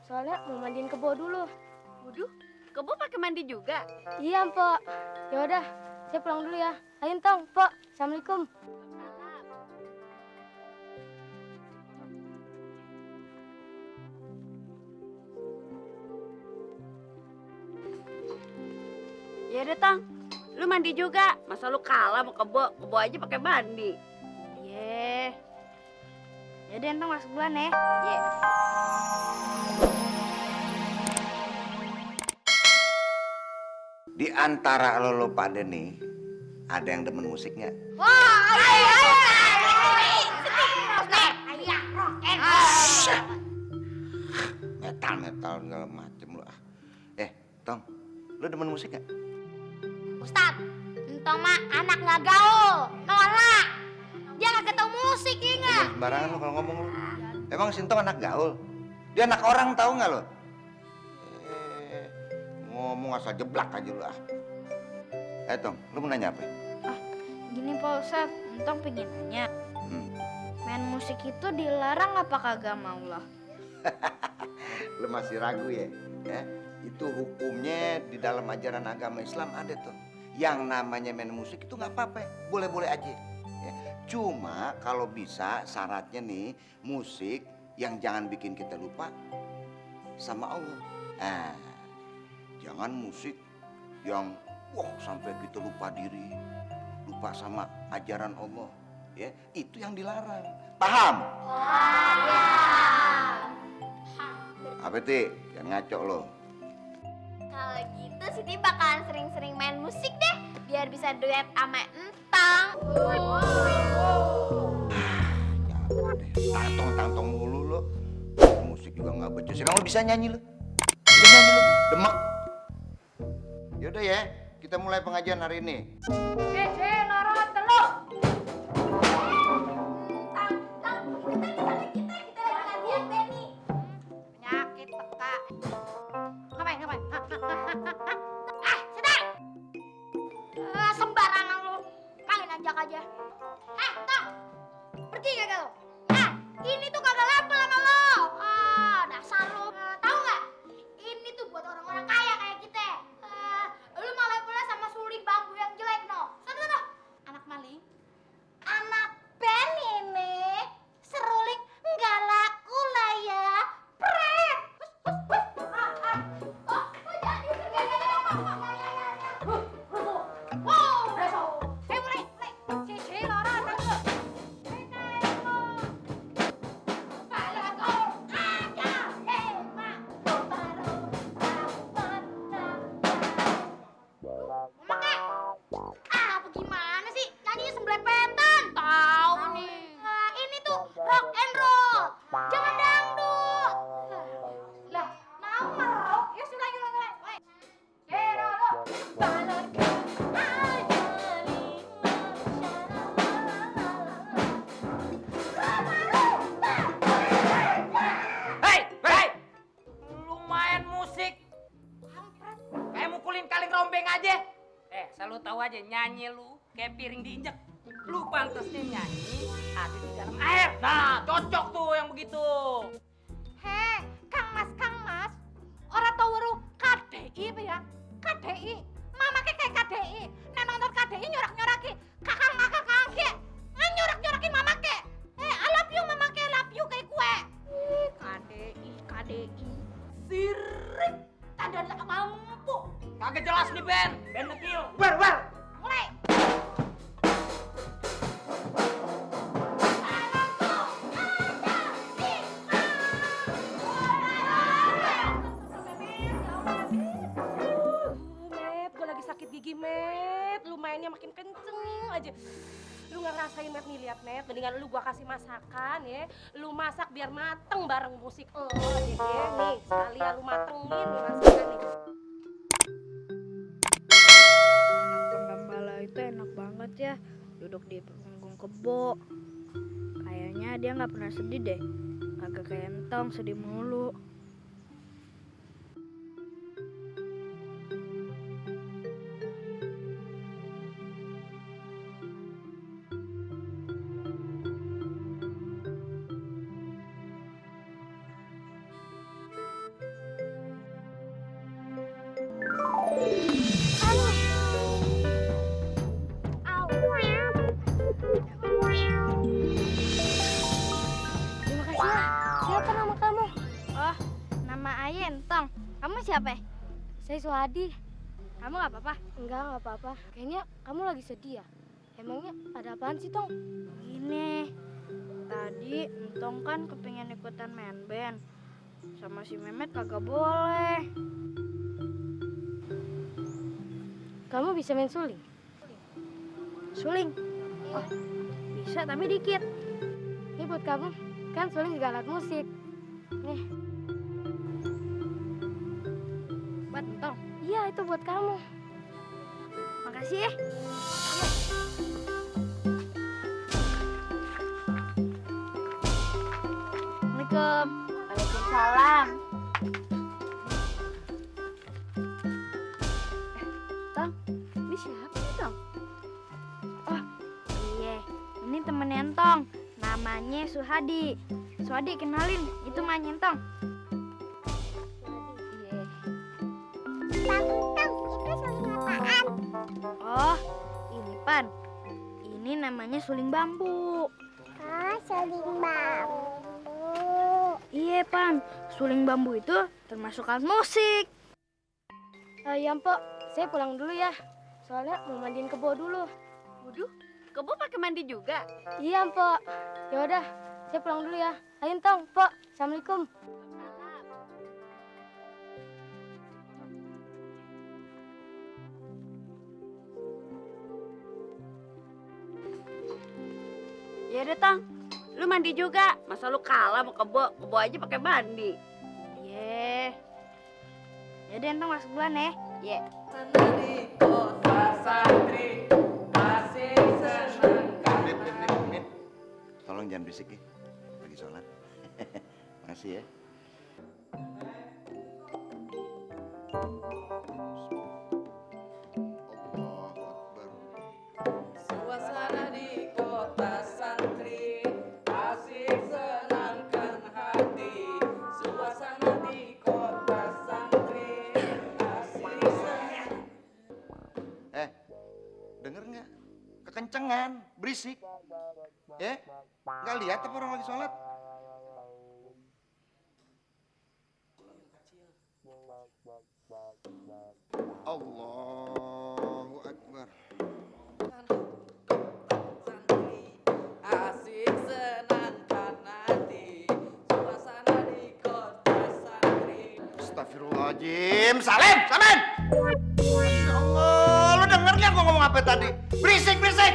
Soalnya mau mandiin kebo dulu. Waduh, kebo pakai mandi juga? Iya, Mpok. Ya udah, saya pulang dulu ya. Ayo, Tong, Mpok. Assalamualaikum. Ya udah, Tong. Lu mandi juga. Masa lu kalah sama kebo? Kebo aja pakai mandi. Ye. Ya udah, Tong masuk duluan ya. Ye. Di antara lo pada nih, ada yang demen musiknya? Wah, ayo. Metal segala macem lo. Tong, lo demen musik gak? Ustad, Entong mah anak nggak gaul, nolak. Dia nggak ketemu musik, ya nggak? Sembarangan lo kalau ngomong lo. Emang Sintong anak gaul? Dia anak orang tahu nggak lo? Ngomong asal jeblak aja lo ah. Tong, lo mau nanya apa? Gini Pak Ustad, Entong pengen nanya. Main musik itu dilarang apa kagak mau lah? Lo masih ragu ya? Itu hukumnya di dalam ajaran agama Islam ada tuh. Yang namanya main musik itu nggak apa-apa, boleh-boleh aja. Ya. Cuma kalau bisa syaratnya nih musik yang jangan bikin kita lupa sama Allah. Jangan musik yang sampai kita lupa diri, lupa sama ajaran Allah. Ya, itu yang dilarang. Paham? Apa itu? Jangan ngaco lo. Kalau gitu Siti bakalan sering-sering main musik deh, biar bisa duet sama Entong. Tantong mulu lo. Musik juga nggak becus. Emang lo bisa nyanyi lo? Bisa nyanyi lo? Demek. Yaudah ya, kita mulai pengajian hari ini. Lorot teluk. Penyakit peka. Ngapain? Sedang. Sembarangan lu. Main ajak aja. Tong. Pergi kagak lu? Ini tuh kagak level sama lo. Dasar lu. Tahu nggak? Ini tuh buat orang-orang kaya kayak kita. Lu malah levelnya sama suling bambu yang jelek, no. Sana. Anak maling. Anak band ini seruling nggak laku lah ya. Pret. Gimana sih? Nyanyinya semblepetan. Tahu nih. Ini tuh rock and roll. Jangan dangdut. Lah, mau rock? Ya sudah yuk. Hei! Lu main musik kayak mukulin kaleng rombeng aja. Selalu tahu aja nyanyi lu kayak piring diinjek. Lu pantasnya nyanyi ada di dalam air. Nah, cocok tuh yang begitu. Heh, Kang Mas, orang tahu weruh KDI apa ya? KDI, mama kayak KDI. Nek nonton KDI nyorak-nyoraki, kakang ki. Nyorak-nyorakin mama ke. I love you mama ke, love you kayak kue. KDI. Sirik, tanda tak mampu. Kagak jelas nih Ben dekil. Mulai. Met, gue lagi sakit gigi, Met. Lu mainnya makin kenceng aja. Lu gak ngerasain, Met, nih, liat, Met. Mendingan lu gua kasih masakan, ya. Lu masak biar mateng bareng musik lo, ya. Nih, sekalian lu matengin nih masakan, nih. Anak pembala itu enak banget ya. Duduk di punggung kebo. Kayaknya dia gak pernah sedih deh. Agak kayak Entong, sedih mulu. Entong, kamu siapa? Saya Suhadi. Kamu nggak apa-apa? Enggak apa-apa. Kayaknya kamu lagi sedih ya? Emangnya ada apaan sih, Tong? Gini, tadi Entong kan kepengen ikutan main band. Sama si Mehmet kagak boleh. Kamu bisa main suling? Suling? Oh, bisa tapi dikit. Ini buat kamu. Kan suling juga alat musik. Nih. Buat Entong. Iya, itu buat kamu. Makasih ya. Assalamualaikum. Waalaikumsalam. Tong, ini siapa nih, Tong? Oh, iya. Ini temen Entong. Namanya Suhadi. Suhadi, kenalin. Itu Manyen Entong. Iya. Oh, ini Pan. Ini namanya suling bambu. Oh, suling bambu. Iya, Pan. Suling bambu itu termasuk alat musik. Ya, Mpok. Saya pulang dulu ya. Soalnya mau mandiin kebo dulu. Waduh, kebo pakai mandi juga. Iya, Mpok. Ya udah, saya pulang dulu ya. Ayo, Tong, Mpok. Assalamualaikum. Ya udah, Tong. Lu mandi juga. Masa lu kalah sama kebo? Kebo aja pakai mandi. Iya. Ya udah, Entong masuk duluan ya. Iya. Min, tolong jangan berisik ya. Lagi sholat. Makasih ya. Allahu Akbar. Suasana di kota santri asik senangkan hati. Suasana di kota santri asik senang. Denger nggak? Kekencengan, berisik. Ya? Nggak lihat apa orang lagi sholat? Allahu Akbar. Santri asik senangkan hati. Suasana di kota santri. Astagfirullahaladzim. Salim! Salim! Ya Allah, lu denger nggak gua ngomong apa tadi? Berisik, berisik!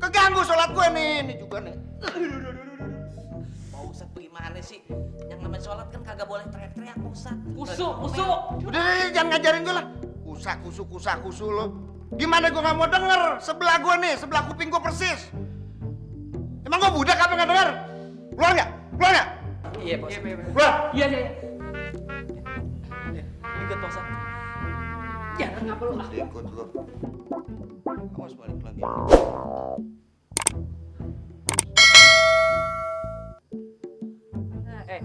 Keganggu sholat gue nih. Ini juga nih. Pak Ustadz bagaimana sih? Yang namanya sholat kan kagak boleh teriak-teriak, Pak Ustadz. Kusuk. Udah, jangan ngajarin gue lah. Kusak lu. Gimana gue nggak mau denger? Sebelah gue nih, sebelah kuping gue persis. Emang gue budak apa nggak denger? Keluar nggak? Iya, Pak Ustadz. Keluar! Iya. Ikut, Pak Ustadz. Jangan ngapa lu. Ikut lu. Awas balik lagi.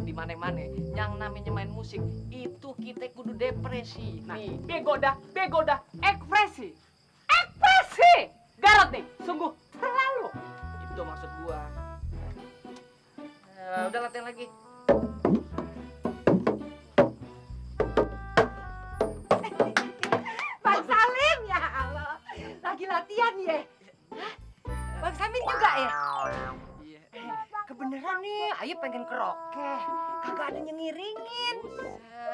Di mana-mana yang namanya main musik itu kita kudu depresi. Nah, Nih, bego dah. Ekspresi. Garot nih, sungguh terlalu. itu maksud gua. Udah latihan lagi. Bang Salim, ya Allah. Lagi latihan ya? Hah? Bang Samin juga ya? Iya. Kebeneran nih, ayo pengen keroke. Kagak ada yang ngiringin.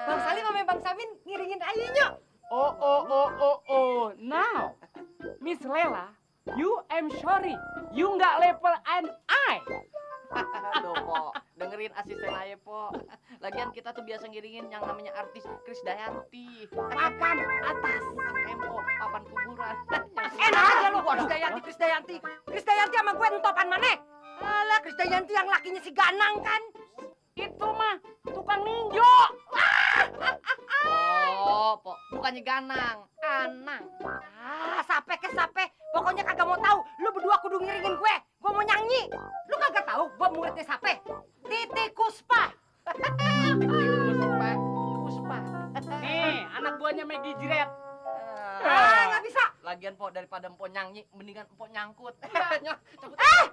Bang Salim sama Bang Samin ngiringin ayo nyok. Oh. Now, Miss Lela, you am sorry. You nggak level and I. Aduh, Po. Dengerin asisten aja, Po. Lagian kita tuh biasa ngiringin yang namanya artis Krisdayanti. Papan atas. Tempo, papan kuburan. Enak aja lu, Krisdayanti. Krisdayanti sama gue entopan maneh. Alah, Krisdayanti yang lakinya si Ganang kan. Itu mah tukang ninjo. Oh, Po. Bukannya Ganang, Anang. Sape ke sape. Pokoknya kagak mau tahu. Lu berdua kudu ngiringin gue. Gue mau nyanyi. Lu kagak tahu gue muridnya sape. Titi Kuspa. Puspa. Nih, anak buahnya Maggie Jiret. Nggak bisa. Lagian, Po, daripada Empok nyanyi, mendingan Empok nyangkut. Ah,